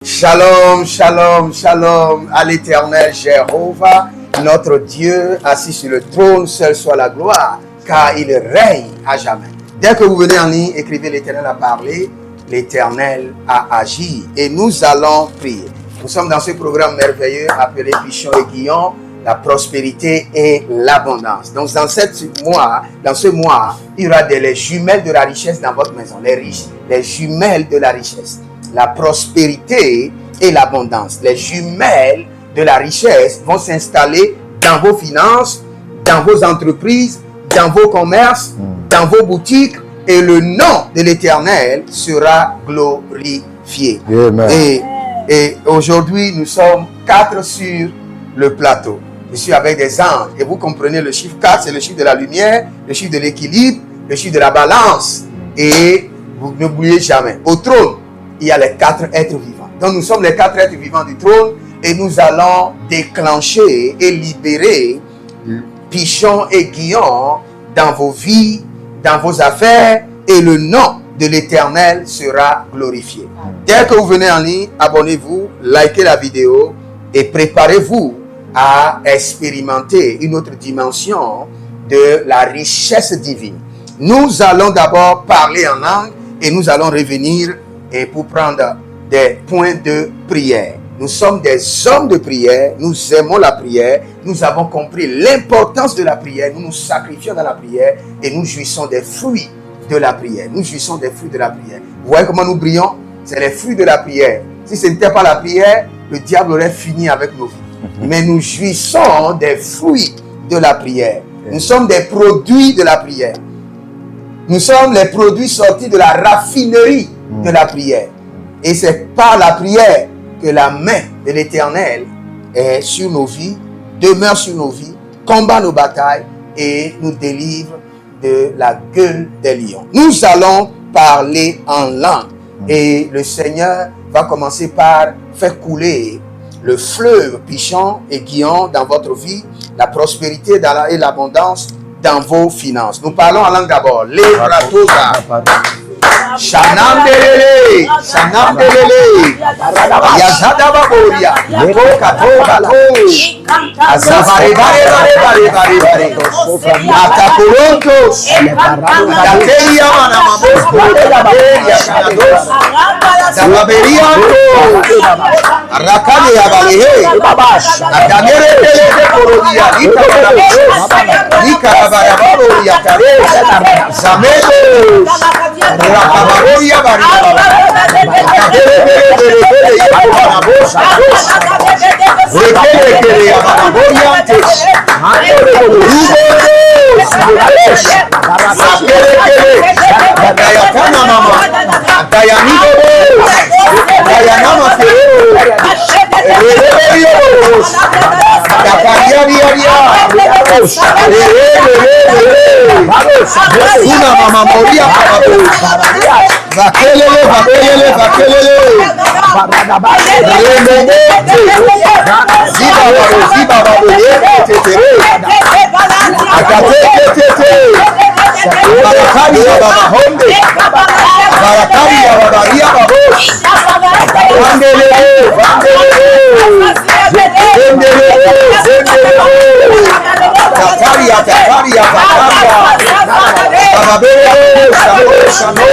Shalom, shalom, shalom à l'Éternel Jéhovah, notre Dieu, assis sur le trône, seul soit la gloire, car il règne à jamais. Dès que vous venez en ligne, écrivez l'Éternel a parlé, l'Éternel a agi, et nous allons prier. Nous sommes dans ce programme merveilleux appelé Pichon et Guillon, la prospérité et l'abondance. Donc dans ce mois, il y aura les jumelles de la richesse dans votre maison, les jumelles de la richesse. La prospérité et l'abondance. Les jumelles de la richesse vont s'installer dans vos finances, dans vos entreprises, dans vos commerces, dans vos boutiques, et le nom de l'Éternel sera glorifié. Et aujourd'hui, nous sommes 4 sur le plateau. Je suis avec des anges. Et vous comprenez, le chiffre 4, c'est le chiffre de la lumière, le chiffre de l'équilibre, le chiffre de la balance. Et vous n'oubliez jamais, au trône, il y a les 4 êtres vivants. Donc nous sommes les 4 êtres vivants du trône et nous allons déclencher et libérer Pichon et Guillon dans vos vies, dans vos affaires, et le nom de l'Éternel sera glorifié. Dès que vous venez en ligne, abonnez-vous, likez la vidéo et préparez-vous à expérimenter une autre dimension de la richesse divine. Nous allons d'abord parler en langue et nous allons revenir et pour prendre des points de prière. Nous sommes des hommes de prière, nous aimons la prière, nous avons compris l'importance de la prière, nous nous sacrifions dans la prière et nous jouissons des fruits de la prière. Nous jouissons des fruits de la prière. Vous voyez comment nous brillons? C'est les fruits de la prière. Si ce n'était pas la prière, le diable aurait fini avec nos vies. Mais nous jouissons des fruits de la prière. Nous sommes des produits de la prière. Nous sommes les produits sortis de la raffinerie de la prière. Et c'est par la prière que la main de l'Éternel est sur nos vies, demeure sur nos vies, combat nos batailles et nous délivre de la gueule des lions. Nous allons parler en langue et le Seigneur va commencer par faire couler le fleuve Pichon et Guillon dans votre vie, la prospérité et l'abondance dans vos finances. Nous parlons en langue d'abord. Les Bratosa. Shanam delele, Shanam delele, Yazada baboria, Toka toka to, Azabare bare bare bare bare bare, Atakurontos, Dateria manamamos, Dateria shanados, Zababerianto, Arakane abalehe, Adamere delele korodia, Nika barabaro yatare, Zamelos, Rakabaroria baribaba, Vakelele, vakelele, vakelele. Ziba babo, tetere. Akate. Barakari baba honde. Barakari baba ria babo. Vandelele. Takaria. Bababele, Shamo.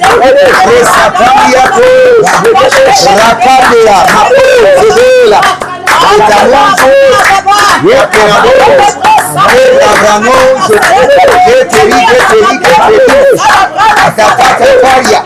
Resatalia Rakadea Zebela Itamonzo Yekenabos Abramos Geteri Akatataria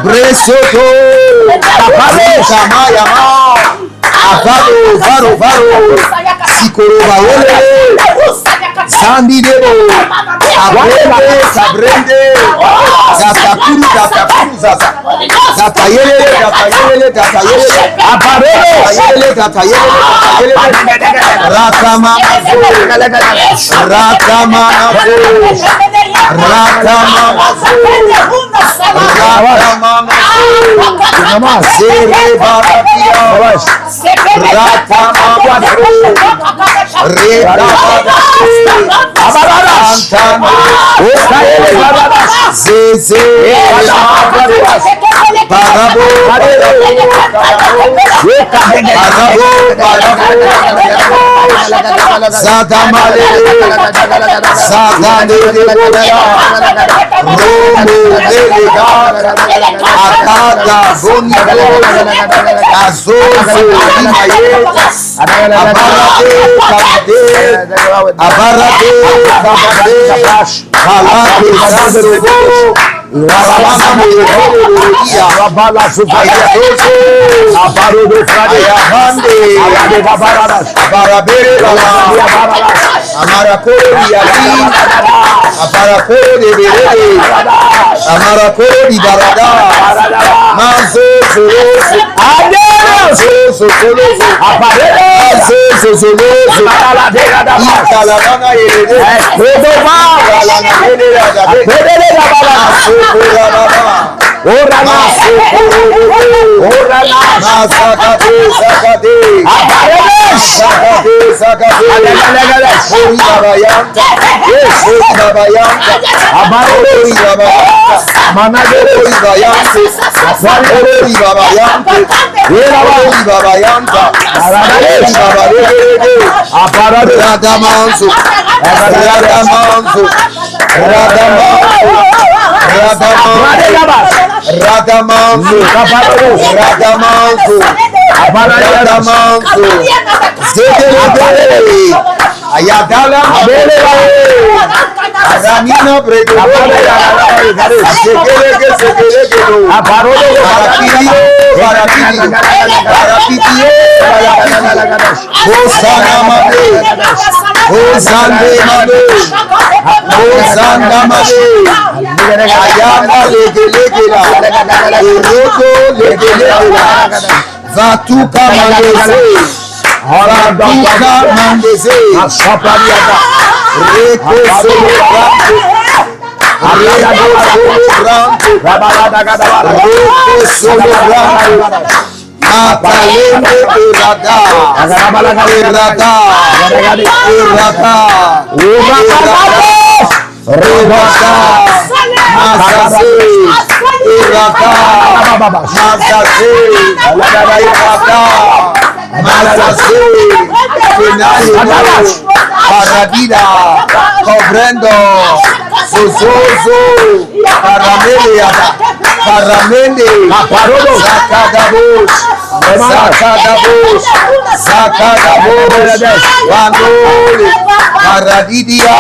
Bresoto, Avaro, Sikoro Baole, Zambi Debo, Sabrende, Zatakuru, Zatayele, Ayadala Ramina Bredo Paradida, Cobrendo, Zozozo, Caramele, Zakadabos, Bandole, Paradidia,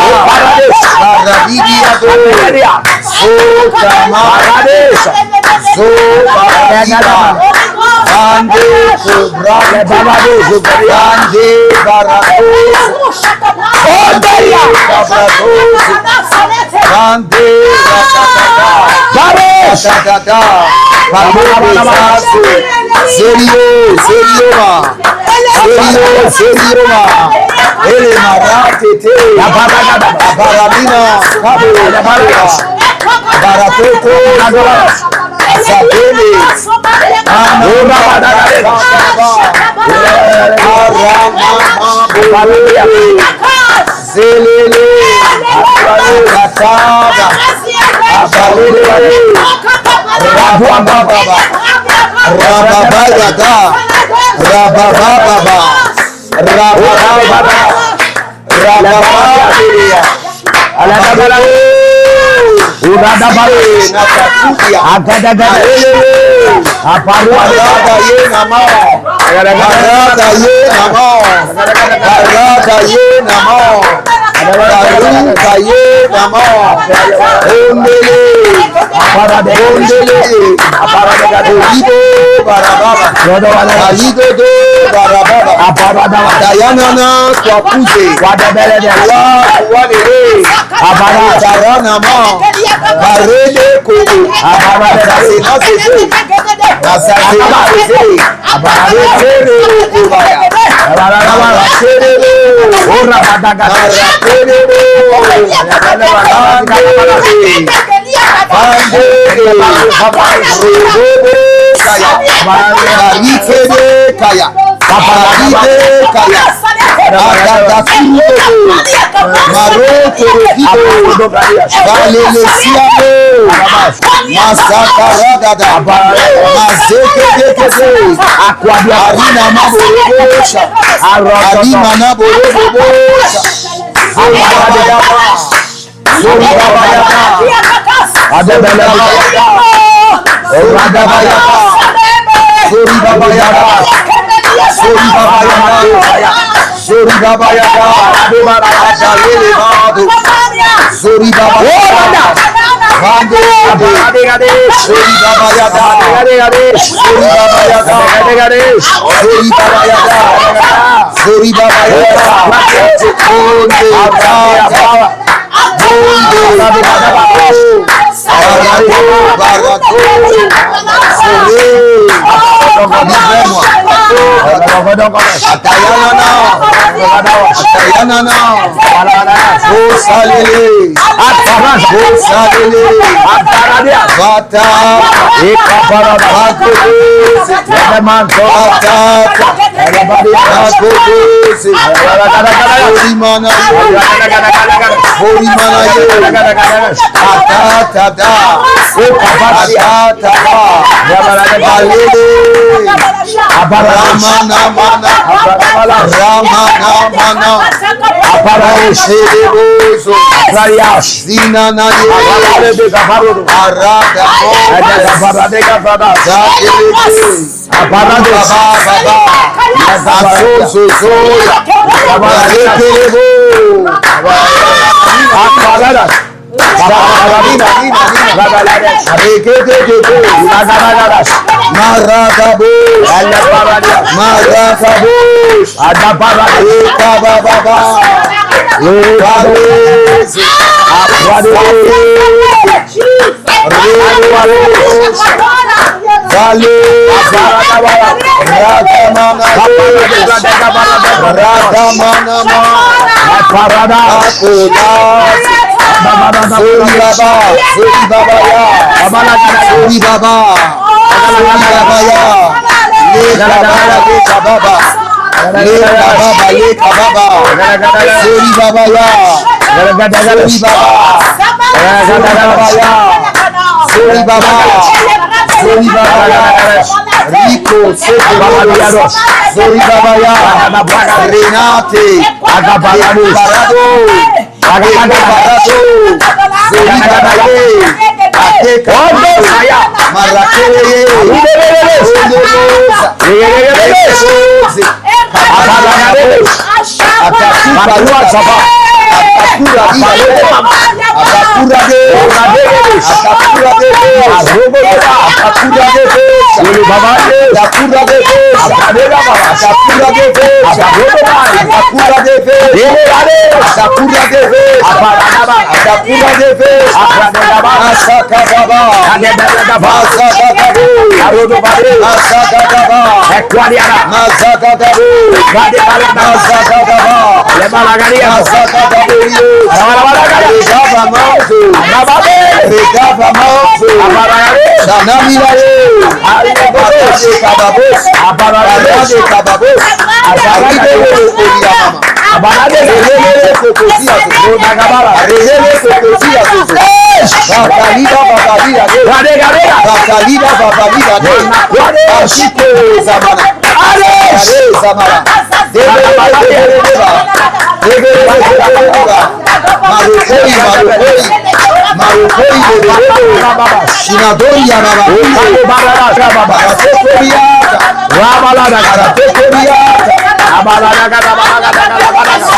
Barada ye namo. Barada ye namo. Baruka ye namo. Ondele. Ondele. Olido barababa. Alido barababa. Dayanana kwa puze. Wadele. Daranama. Barede kodo. Asasena sese. Asasena sese. Abarede kubaya. Abarede. Ora badaga.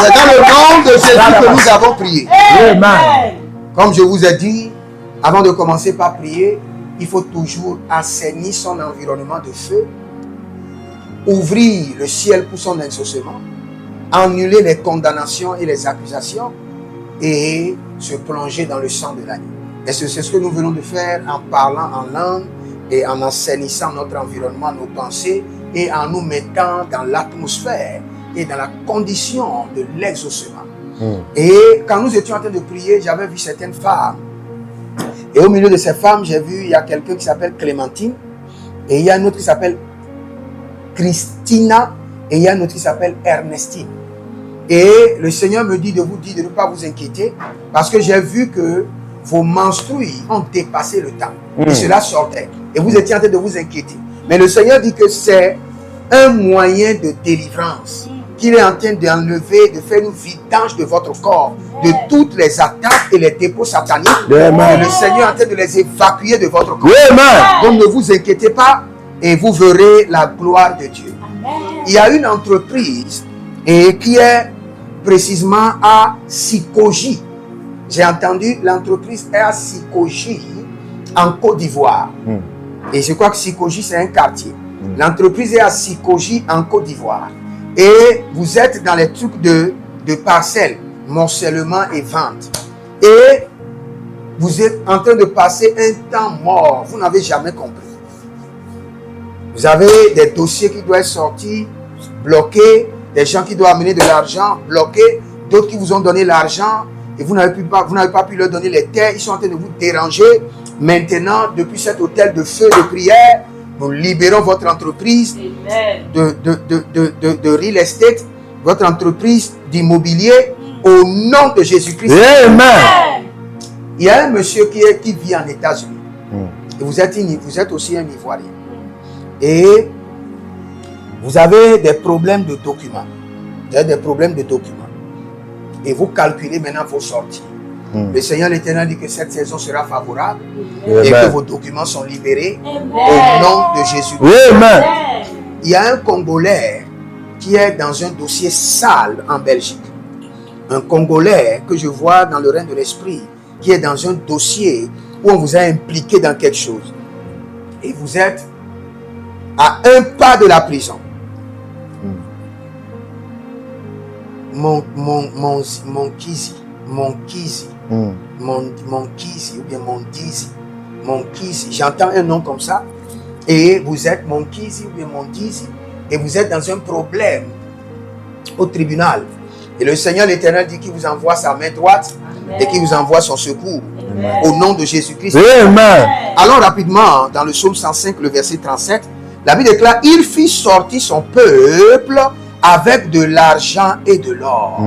C'est dans le nom de Jésus que nous avons prié. Amen. Comme je vous ai dit, avant de commencer par prier, il faut toujours assainir son environnement de feu, ouvrir le ciel pour son exaucement, annuler les condamnations et les accusations et se plonger dans le sang de l'agneau. Et c'est ce que nous venons de faire en parlant en langue et en assainissant notre environnement, nos pensées et en nous mettant dans l'atmosphère et dans la condition de l'exaucement. Et quand nous étions en train de prier, j'avais vu certaines femmes. Et au milieu de ces femmes, j'ai vu, il y a quelqu'un qui s'appelle Clémentine. Et il y a une autre qui s'appelle Christina. Et il y a une autre qui s'appelle Ernestine. Et le Seigneur me dit de vous dire de ne pas vous inquiéter. Parce que j'ai vu que vos menstrues ont dépassé le temps. Et cela sortait. Et vous étiez en train de vous inquiéter. Mais le Seigneur dit que c'est un moyen de délivrance. Qu'il est en train d'enlever, de faire une vidange de votre corps, de toutes les attaques et les dépôts sataniques. Amen. Le Seigneur est en train de les évacuer de votre corps. Amen. Donc ne vous inquiétez pas et vous verrez la gloire de Dieu. Il y a une entreprise et qui est précisément à Sikoji. J'ai entendu l'entreprise est à Sikoji en Côte d'Ivoire. Et je crois que Sikoji c'est un quartier. L'entreprise est à Sikoji en Côte d'Ivoire. Et vous êtes dans les trucs de parcelles, morcellement et vente. Et vous êtes en train de passer un temps mort. Vous n'avez jamais compris. Vous avez des dossiers qui doivent sortir, bloqués, des gens qui doivent amener de l'argent, bloqués, d'autres qui vous ont donné l'argent et vous n'avez pas pu leur donner les terres. Ils sont en train de vous déranger. Maintenant, depuis cet hôtel de feu de prière, nous libérons votre entreprise de real estate, votre entreprise d'immobilier au nom de Jésus-Christ. Amen. Il y a un monsieur qui vit en États-Unis. Et vous êtes aussi un Ivoirien. Et vous avez des problèmes de documents. Vous avez des problèmes de documents. Et vous calculez maintenant vos sorties. Le Seigneur l'Éternel dit que cette saison sera favorable et que vos documents sont libérés au nom de Jésus. Amen. Il y a un Congolais qui est dans un dossier sale en Belgique. Un Congolais que je vois dans le règne de l'esprit qui est dans un dossier où on vous a impliqué dans quelque chose. Et vous êtes à un pas de la prison. Mon Kizi ou bien mon Kizi, j'entends un nom comme ça, et vous êtes mon Kizi ou bien mon Dizi, et vous êtes dans un problème au tribunal. Et le Seigneur l'Éternel dit qu'il vous envoie sa main droite et qu'il vous envoie son secours. Au nom de Jésus-Christ. Amen. Allons rapidement dans le psaume 105, le verset 37. La Bible déclare, il fit sortir son peuple avec de l'argent et de l'or.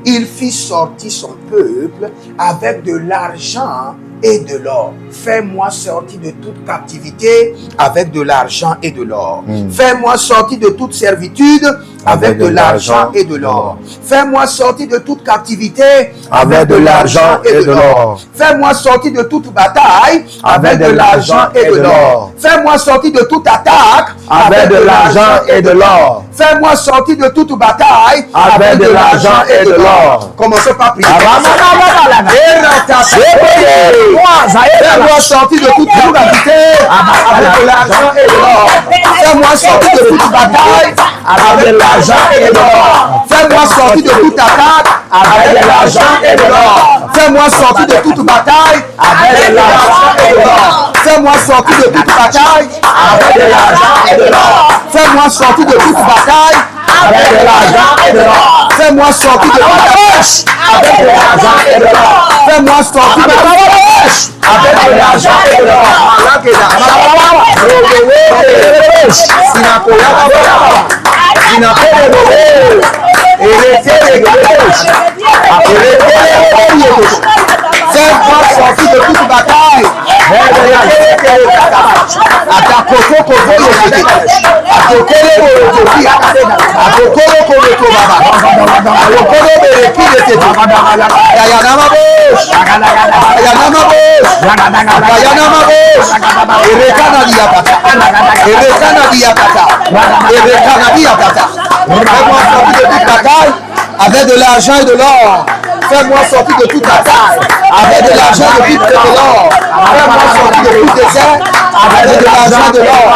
Il fit sortir son peuple avec de l'argent et de l'or. Fais-moi sortir de toute captivité avec de l'argent et de l'or. Fais-moi sortir de toute servitude avec de l'argent et de l'or. Fais-moi sortir de toute captivité avec de l'argent et de l'or. Fais-moi sortir de toute bataille avec de l'argent et de l'or. Fais-moi sortir de toute attaque avec de l'argent et de l'or. Fais-moi sortir de toute bataille avec de l'argent et de l'or. Commençons par prier. Fais-moi sortir de toute captivité avec de l'argent et de l'or. Fais-moi sortir de toute bataille avec de l'argent et de l'or. Fais-moi sortir de toute attaque avec de l'argent et de l'or. Fais-moi sortir de toute bataille avec de l'argent et de l'or. Fais-moi sortir de toute bataille avec de l'argent et de l'or. Fais-moi sortir de toute bataille avec de l'argent et de l'or. Fais-moi sortir de toute bataille avec de l'argent et de l'or. Fais-moi sortir de toute bataille avec de l'argent et de l'or. Fais-moi sortir de toute bataille avec de l'argent et de l'or. Fais-moi sortir de toute bataille avec de l'argent et de l'or. Fais-moi sortir de tout désert avec de l'argent et de l'or.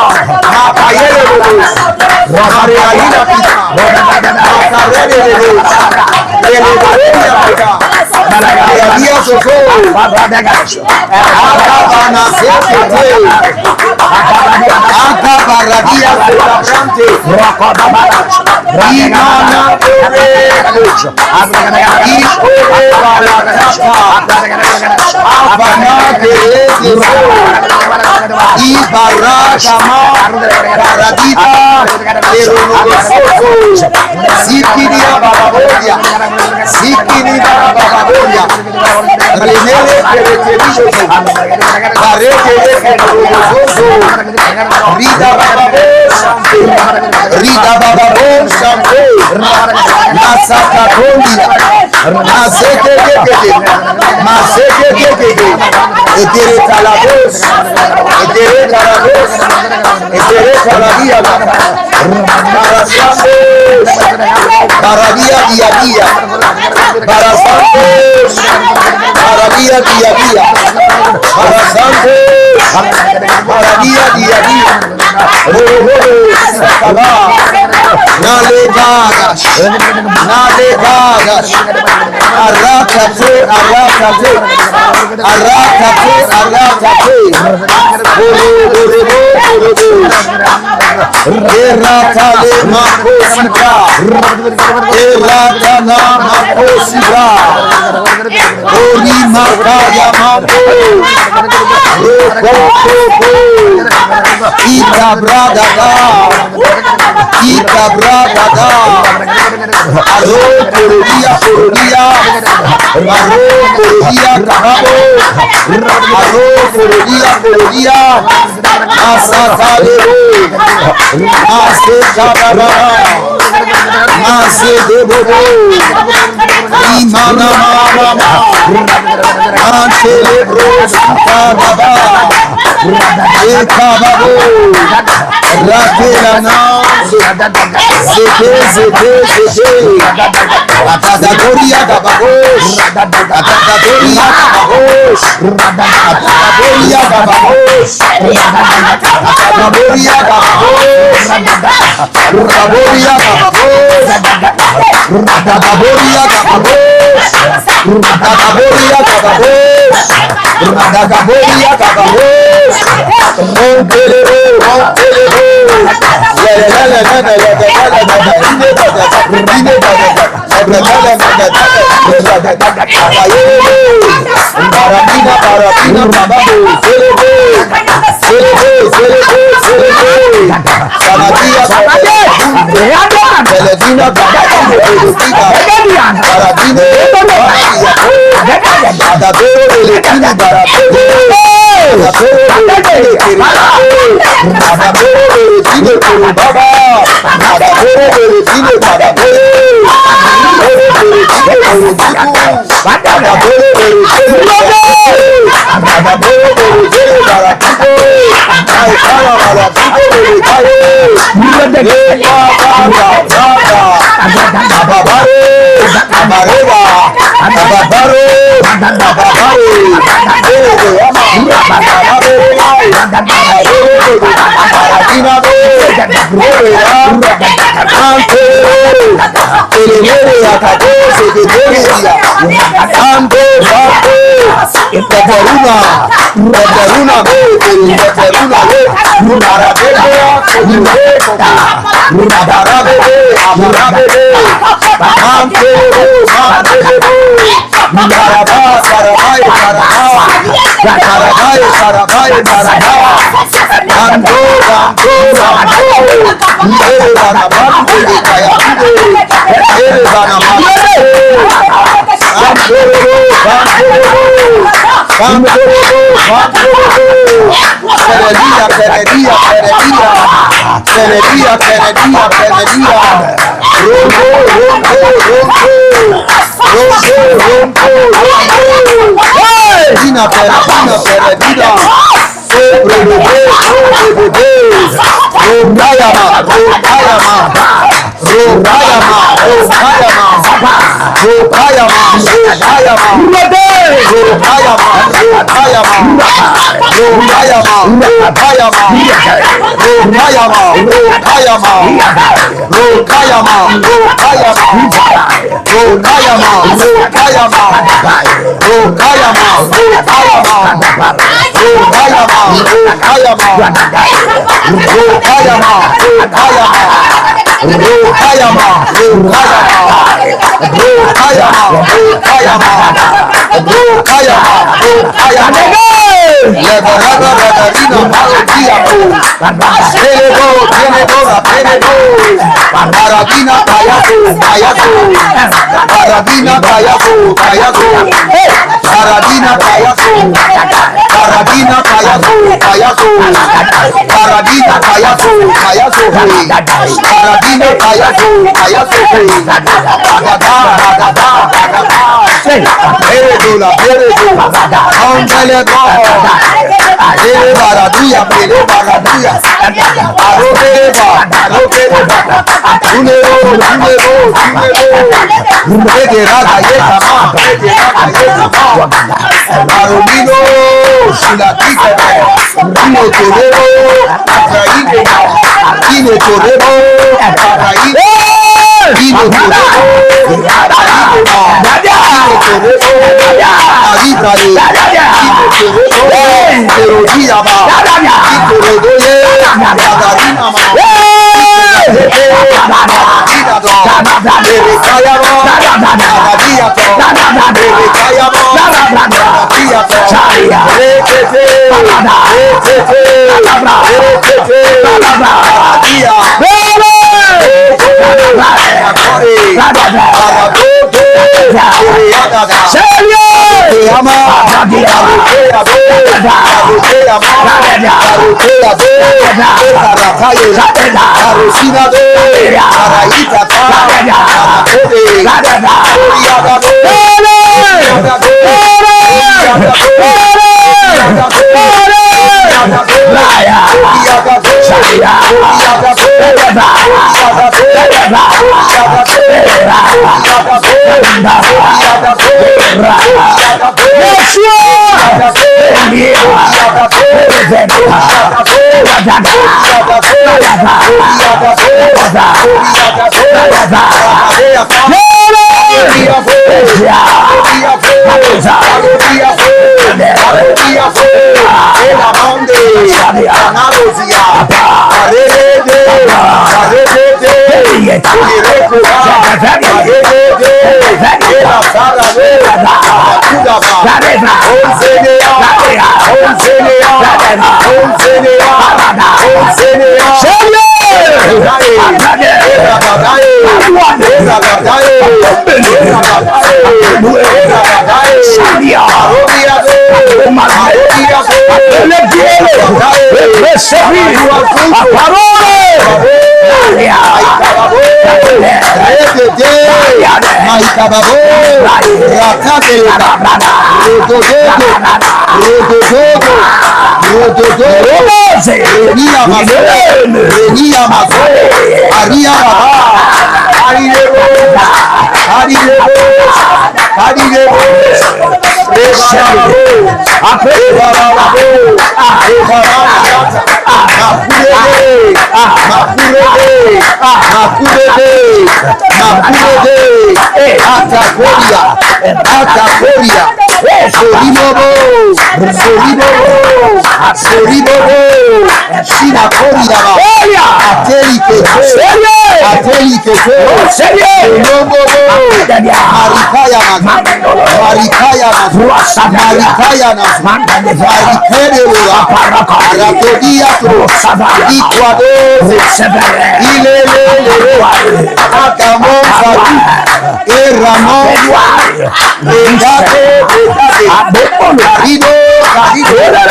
Ramon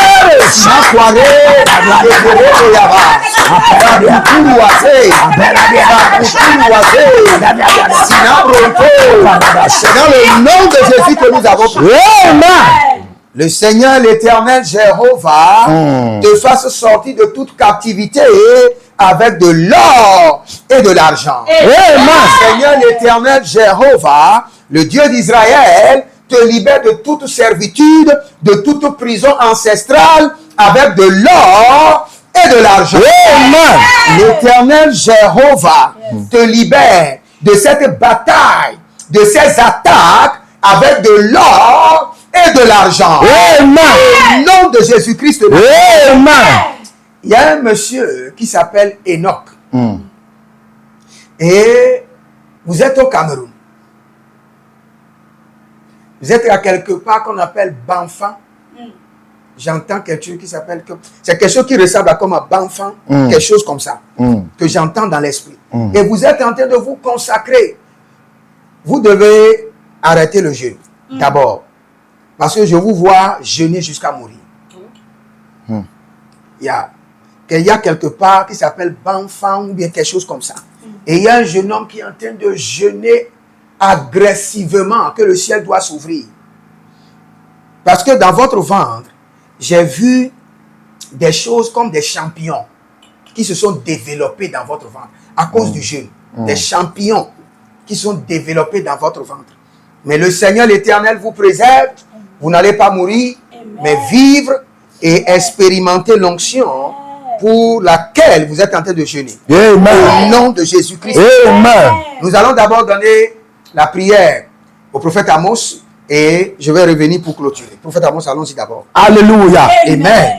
C'est dans le nom de Jésus que nous avons prié. Le Seigneur l'Éternel Jéhovah te fasse sortir de toute captivité avec de l'or et de l'argent. Le Seigneur l'Éternel Jéhovah, le Dieu d'Israël, te libère de toute servitude, de toute prison ancestrale avec de l'or et de l'argent. L'Éternel Jéhovah te libère de cette bataille, de ces attaques avec de l'or et de l'argent. Au nom de Jésus-Christ. Il y a un monsieur qui s'appelle Enoch. Et vous êtes au Cameroun. Vous êtes à quelque part qu'on appelle Banfan. J'entends quelque chose qui s'appelle... C'est quelque chose qui ressemble à comme un Banfan. Quelque chose comme ça. Que j'entends dans l'esprit. Et vous êtes en train de vous consacrer. Vous devez arrêter le jeûne. D'abord. Parce que je vous vois jeûner jusqu'à mourir. Il y a quelque part qui s'appelle Banfan ou bien quelque chose comme ça. Et il y a un jeune homme qui est en train de jeûner agressivement, que le ciel doit s'ouvrir. Parce que dans votre ventre, j'ai vu des choses comme des champignons qui se sont développés dans votre ventre à cause du jeûne. Des champignons qui sont développés dans votre ventre. Mais le Seigneur l'Éternel vous préserve. Vous n'allez pas mourir, mais vivre et expérimenter l'onction pour laquelle vous êtes en train de jeûner. Au nom de Jésus-Christ. Nous allons d'abord donner la prière au prophète Amos et je vais revenir pour clôturer. Prophète Amos, allons-y d'abord. Alléluia.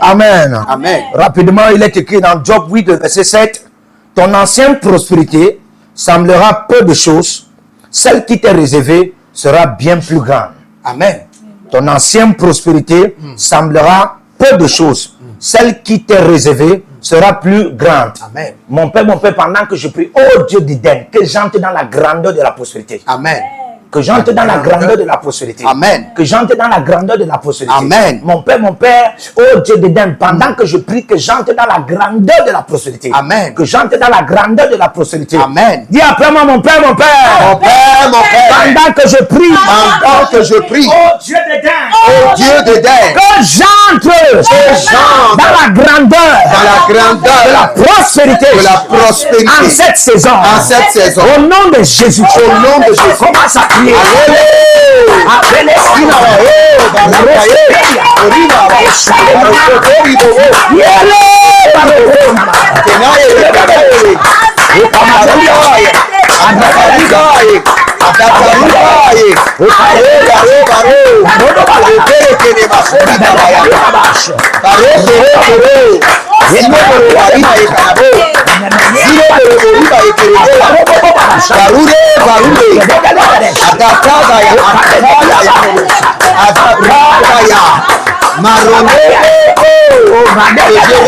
Amen. Amen. Rapidement, il est écrit dans Job 8, verset 7. Ton ancienne prospérité semblera peu de choses. Celle qui t'est réservée sera bien plus grande. Amen. Ton ancienne prospérité semblera peu de choses. Celle qui t'est réservée sera plus grande. Amen. Mon Père, pendant que je prie, oh Dieu d'Éden, que j'entre dans la grandeur de la prospérité. Amen. Que j'entre dans la grandeur de la prospérité. Amen. Que j'entre dans la grandeur de la prospérité. Amen. Mon Père, oh Dieu d'Éden, pendant que je prie, que j'entre dans la grandeur de la prospérité. Amen. Que j'entre dans la grandeur de la prospérité. Amen. Dis après moi, mon Père. Mon Père. Pendant que je prie. Oh Dieu d'Éden. Oh Dieu d'Éden. Que j'entre dans la grandeur. De la prospérité. En cette saison. Au nom de Jésus. Commence à prier. Je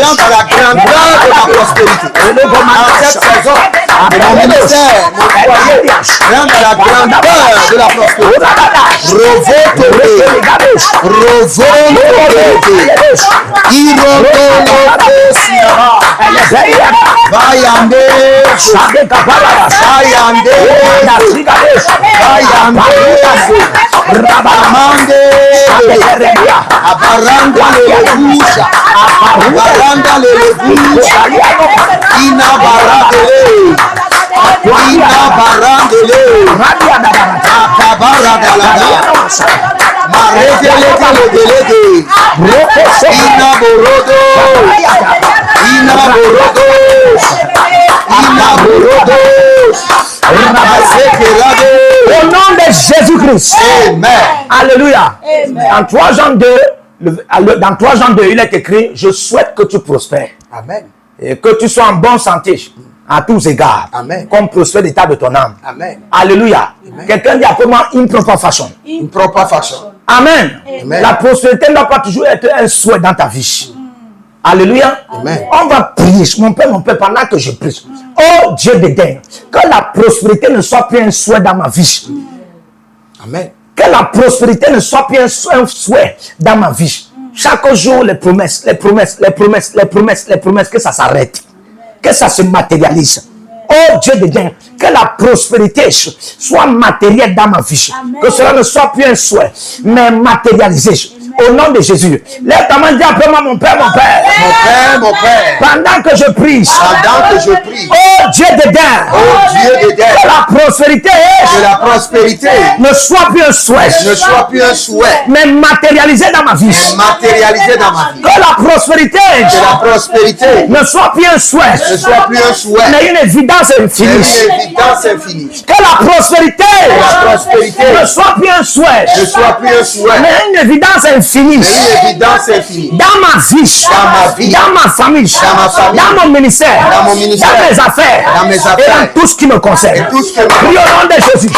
rentre à la grandeur de la prospérité. En cette saison, mon ministère, mon foyer, rentre à la grandeur de la prospérité. Au nom de Jésus-Christ. Amen. Alléluia. Dans 3 Jean 2, dans 3 Jean 2, il est écrit, je souhaite que tu prospères. Amen. Et que tu sois en bonne santé à tous égards. Amen. Comme prospère l'état de ton âme. Amen. Alléluia. Quelqu'un dit après moi, une propre façon. Une propre façon. Amen. Amen. La prospérité ne doit pas toujours être un souhait dans ta vie. Alléluia. Amen. On va prier, mon Père, pendant que je prie. Oh Dieu d'Éden, que la prospérité ne soit plus un souhait dans ma vie. Amen. Que la prospérité ne soit plus un souhait dans ma vie. Chaque jour, les promesses, que ça s'arrête, que ça se matérialise. Oh Dieu de Dieu, que la prospérité soit matérielle dans ma vie. Amen. Que cela ne soit plus un souhait, mais matérialisé. Au nom de Jésus. Lève ta main, dis après moi, mon Père, mon Père. Mon Père, mon Père. Pendant que je prie. Pendant que je prie. Oh Dieu de Dieu. Oh Dieu de Dieu. Que la prospérité. Que la prospérité. Ne soit plus un souhait. Ne soit plus un souhait. Mais matérialisé dans ma vie. Matérialisé dans ma vie. Que la prospérité. Que la prospérité. Ne soit plus un souhait. Ne soit plus un souhait. Mais une évidence infinie. Une évidence infinie. Que la prospérité. Que la prospérité. Ne soit plus un souhait. Ne soit plus un souhait. Mais une évidence infinie. Une évidence infinie. Dans ma vie. Dans ma vie. Dans ma famille. Dans ma famille. Dans mon ministère. Dans mon ministère. Dans mes affaires. Dans mes affaires. Et dans tout ce qui me concerne. Et tout ce qui me Prie au nom de Jésus.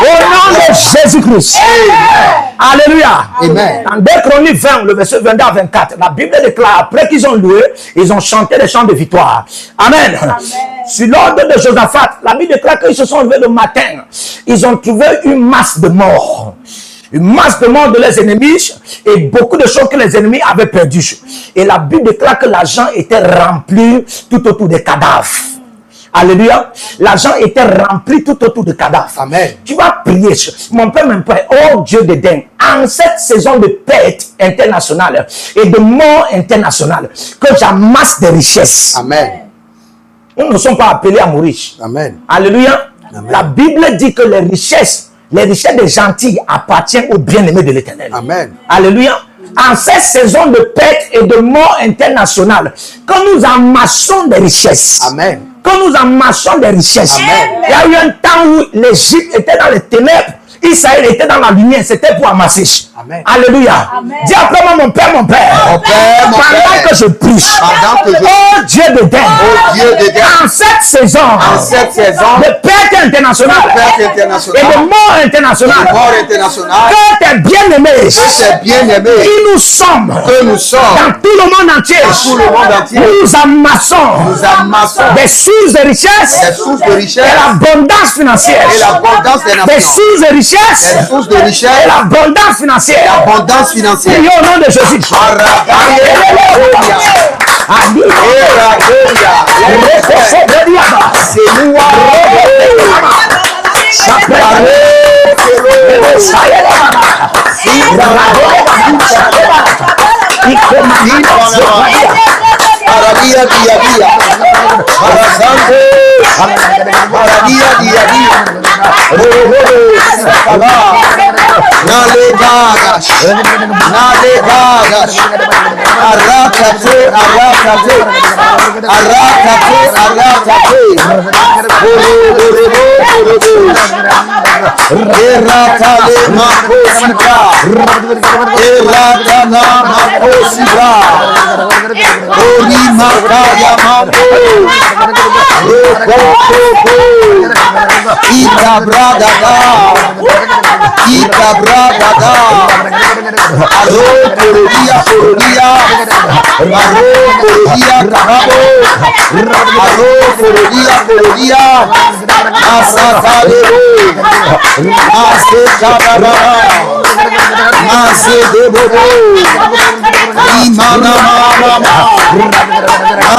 Au nom de Jésus-Christ. Alléluia. Amen. Dans 2 Chroniques 20, le verset 22 à 24, la Bible déclare, après qu'ils ont loué, ils ont chanté des chants de victoire. Amen. Amen. Sur l'ordre de Josaphat, la Bible déclare qu'ils se sont levés le matin. Ils ont trouvé une masse de morts. Une masse de morts de leurs ennemis et beaucoup de choses que les ennemis avaient perdues. Et la Bible déclare que l'argent était rempli tout autour des cadavres. Alléluia. L'argent était rempli tout autour des cadavres. Amen. Tu vas prier. Mon Père, mon Père, oh Dieu de Dieu, en cette saison de perte internationale et de mort internationale, que j'amasse des richesses. Amen. Nous ne sommes pas appelés à mourir. Amen. Alléluia. Amen. La Bible dit que les richesses des gentils appartiennent aux bien-aimés de l'Éternel. Amen. Alléluia. En cette saison de perte et de mort internationale, quand nous amassons des richesses. Amen. Quand nous amassons des richesses. Amen. Il y a eu un temps où l'Égypte était dans les ténèbres. Israël était dans la lumière, c'était pour amasser. Amen. Alléluia. Amen. Dis après moi, mon Père, mon Père. Mon Père, mon Pendant Père. que je prie. Pendant que je Oh Dieu de Dieu. Oh Dieu de Dieu. En cette saison. En cette saison. De perte internationale. Perte internationale. Et de mort internationale. De mort internationale. Que tes bien-aimés. Que tes bien-aimés. Qui nous sommes. Que nous sommes. Dans tout le monde entier. Dans tout le monde entier. Nous amassons. Nous amassons. Des sources de richesse. Des sources de richesse. Et l'abondance financière. Et l'abondance des nations. Des sources de richesse. Des sources de richesse. Et l'abondance financière. L'abondance financière. Prions au nom de Jésus. Nalegadas, nalegadas, arrácate, arrácate, arrácate, arrácate, erratale makosibra, erratana makosibra, ori makaya mando, itabradada, itabradada, aro korodia korodia, aro korodia karabo, aro korodia korodia, asatalero, asetabara, asedebobo, imana mama,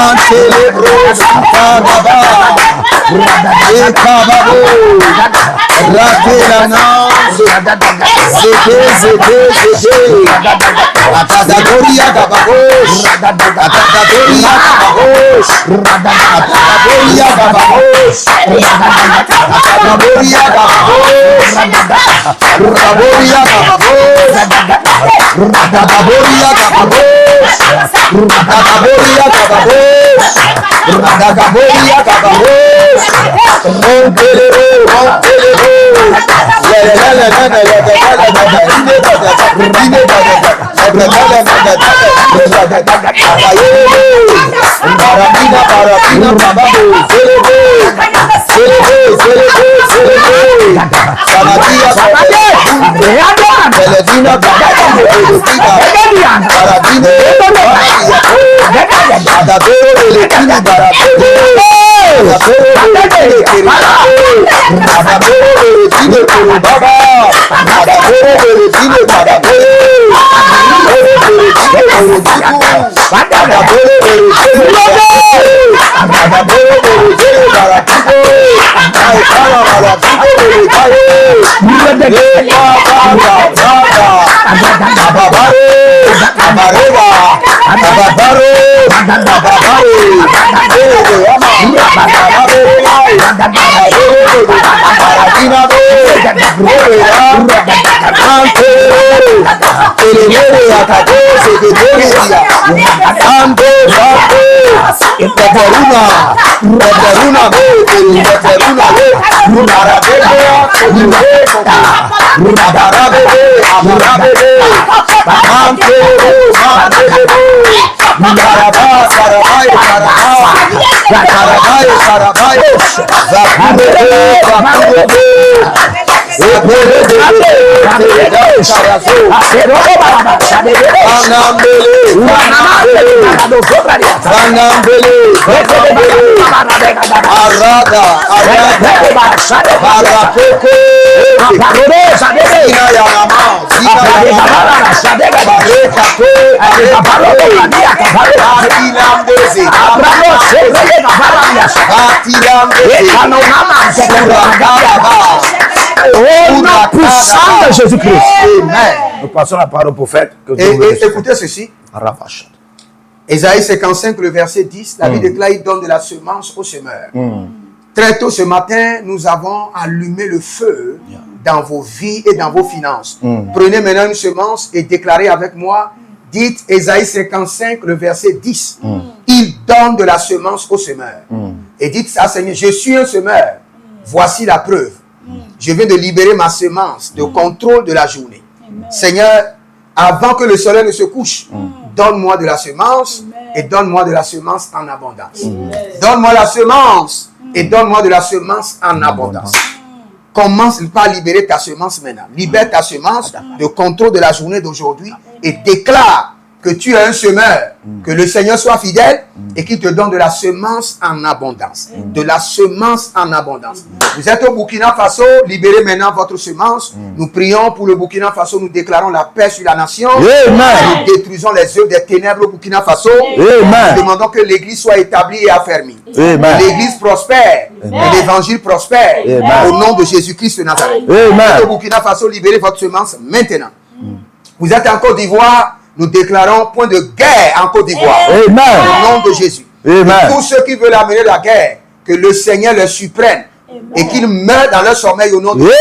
antelebro sitababa, ekababo, rakelana, zete, atadadoria gabagos, atadadoria gabagos, atadadoria gabagos, atadadoria gabagos, raboria gabagos, atadadoria gabagos, atadadoria gabagos, atadadoria gabagos, montelebo, montelebo, au nom puissant de Jésus-Christ. Amen. Nous passons la parole au prophète. Et écoutez ceci. Ésaïe 55, le verset 10, la Bible déclare, il donne de la semence au semeur. Très tôt ce matin, nous avons allumé le feu dans vos vies et dans vos finances. Prenez maintenant une semence et déclarez avec moi, dites Ésaïe 55, le verset 10. Il donne de la semence au semeur. Et dites ça, Seigneur, je suis un semeur. Voici la preuve. Je viens de libérer ma semence de contrôle de la journée. Seigneur, avant que le soleil ne se couche, donne-moi de la semence et donne-moi de la semence en abondance. Donne-moi la semence et donne-moi de la semence en abondance. Commence par libérer ta semence maintenant. Libère ta semence de contrôle de la journée d'aujourd'hui et déclare que tu es un semeur, que le Seigneur soit fidèle et qu'il te donne de la semence en abondance. De la semence en abondance. Vous êtes au Burkina Faso, libérez maintenant votre semence. Nous prions pour le Burkina Faso, nous déclarons la paix sur la nation. Nous détruisons les œuvres des ténèbres au Burkina Faso. Nous demandons que l'église soit établie et affermie. L'église prospère, l'évangile prospère au nom de Jésus-Christ de Nazareth. Vous êtes au Burkina Faso, libérez votre semence maintenant. Vous êtes en Côte d'Ivoire, nous déclarons point de guerre en Côte d'Ivoire. Au nom de Jésus. Tous ceux qui veulent amener la guerre, que le Seigneur les surprenne et qu'ils meurent dans leur sommeil au nom de Jésus.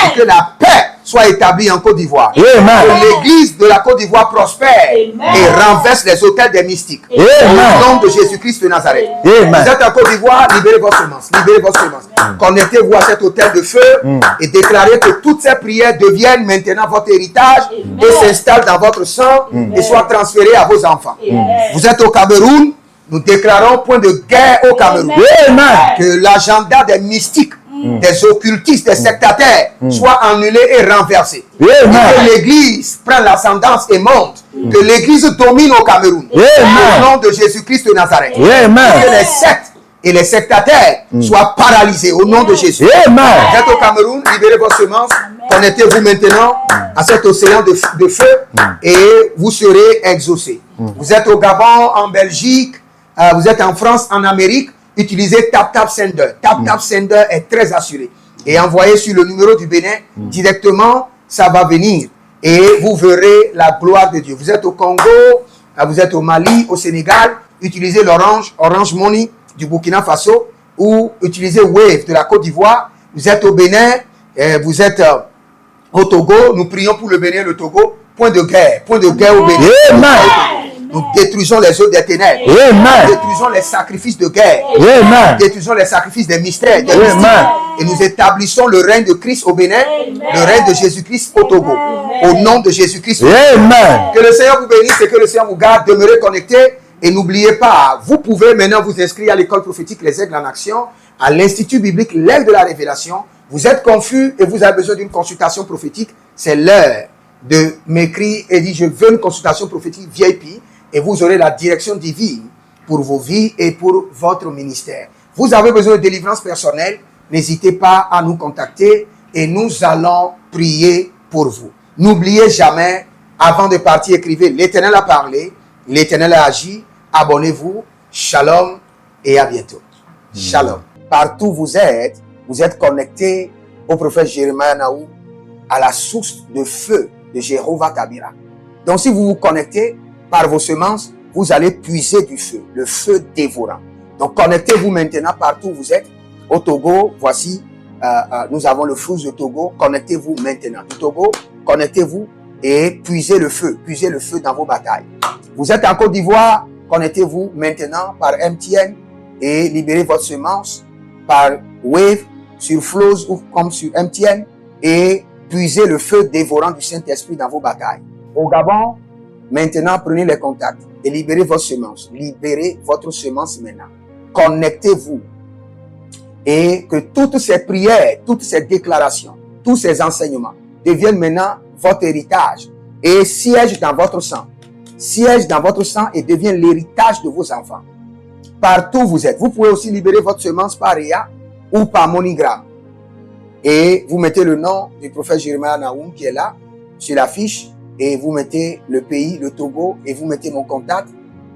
Et que la paix soit établi en Côte d'Ivoire. Amen. Que l'église de la Côte d'Ivoire prospère et renverse les autels des mystiques. Au nom de Jésus-Christ de Nazareth. Amen. Vous êtes en Côte d'Ivoire, libérez votre semence. Libérez votre semence. Connectez-vous à cet autel de feu et déclarez que toutes ces prières deviennent maintenant votre héritage et s'installent dans votre sang et soient transférées à vos enfants. Vous êtes au Cameroun, nous déclarons point de guerre au Cameroun. Amen. Que l'agenda des mystiques, des occultistes, des sectataires soit annulé et renversé. Amen. Que l'église prenne l'ascendance et monte. Que l'église domine au Cameroun. Au nom de Jésus-Christ de Nazareth. Amen. Que les sectes et les sectataires soient paralysés au nom de Jésus. Amen. Vous êtes au Cameroun, libérez vos semences. Connectez-vous maintenant à cet océan de feu et vous serez exaucés. Vous êtes au Gabon, en Belgique, vous êtes en France, en Amérique. Utilisez TapTap Sender. TapTap Sender est très assuré. Et envoyez sur le numéro du Bénin, directement, ça va venir. Et vous verrez la gloire de Dieu. Vous êtes au Congo, vous êtes au Mali, au Sénégal. Utilisez Orange Money du Burkina Faso ou utilisez Wave de la Côte d'Ivoire. Vous êtes au Bénin, vous êtes au Togo. Nous prions pour le Bénin et le Togo. Point de guerre au Bénin. Amen. Nous détruisons les œuvres des ténèbres. Amen. Nous détruisons les sacrifices de guerre. Amen. Nous détruisons les sacrifices des mystères. Des Amen. mystiques. Et nous établissons le règne de Christ au Bénin, le règne de Jésus-Christ au Togo. Au nom de Jésus-Christ. Amen. Que le Seigneur vous bénisse et que le Seigneur vous garde. Demeurez connectés. Et n'oubliez pas, vous pouvez maintenant vous inscrire à l'école prophétique Les Aigles en Action, à l'Institut biblique L'Aigle de la Révélation. Vous êtes confus et vous avez besoin d'une consultation prophétique. C'est l'heure de m'écrire et dire je veux une consultation prophétique VIP. Et vous aurez la direction divine pour vos vies et pour votre ministère. Vous avez besoin de délivrance personnelle, n'hésitez pas à nous contacter et nous allons prier pour vous. N'oubliez jamais, avant de partir, écrivez l'Éternel a parlé, l'Éternel a agi, abonnez-vous, shalom et à bientôt. Shalom. Partout où vous êtes connectés au prophète Jérémie Naou, à la source de feu de Jéhovah Tabira. Donc si vous vous connectez, par vos semences, vous allez puiser du feu, le feu dévorant. Donc connectez-vous maintenant partout où vous êtes. Au Togo, voici, nous avons le flux de Togo. Connectez-vous maintenant. Du Togo, connectez-vous et puisez le feu dans vos batailles. Vous êtes en Côte d'Ivoire, connectez-vous maintenant par MTN et libérez votre semence par Wave sur Flows ou comme sur MTN et puisez le feu dévorant du Saint-Esprit dans vos batailles. Au Gabon, maintenant, prenez les contacts et libérez votre semence. Libérez votre semence maintenant. Connectez-vous. Et que toutes ces prières, toutes ces déclarations, tous ces enseignements deviennent maintenant votre héritage et siègent dans votre sang. Siègent dans votre sang et deviennent l'héritage de vos enfants. Partout où vous êtes. Vous pouvez aussi libérer votre semence par Réa ou par MoneyGram. Et vous mettez le nom du prophète Jérémie Naoum qui est là, sur l'affiche. Et vous mettez le pays, le Togo, et vous mettez mon contact,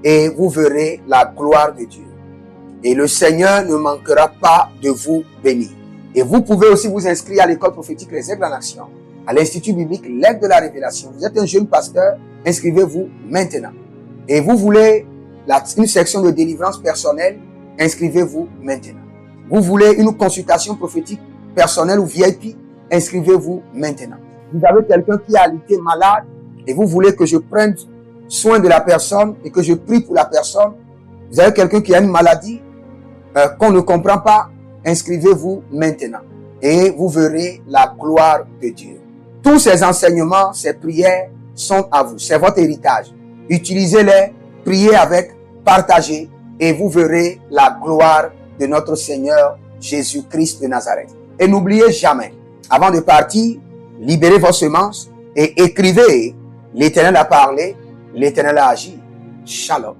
et vous verrez la gloire de Dieu. Et le Seigneur ne manquera pas de vous bénir. Et vous pouvez aussi vous inscrire à l'école prophétique Les Aigles en Action, à l'Institut biblique L'Aigle de la Révélation. Vous êtes un jeune pasteur, inscrivez-vous maintenant. Et vous voulez une section de délivrance personnelle, inscrivez-vous maintenant. Vous voulez une consultation prophétique personnelle ou VIP, inscrivez-vous maintenant. Vous avez quelqu'un qui a été malade et vous voulez que je prenne soin de la personne et que je prie pour la personne. Vous avez quelqu'un qui a une maladie qu'on ne comprend pas, inscrivez-vous maintenant et vous verrez la gloire de Dieu. Tous ces enseignements, ces prières sont à vous, c'est votre héritage. Utilisez-les, priez avec, partagez et vous verrez la gloire de notre Seigneur Jésus-Christ de Nazareth. Et n'oubliez jamais, avant de partir, libérez vos semences et écrivez, l'Éternel a parlé, l'Éternel a agi. Shalom.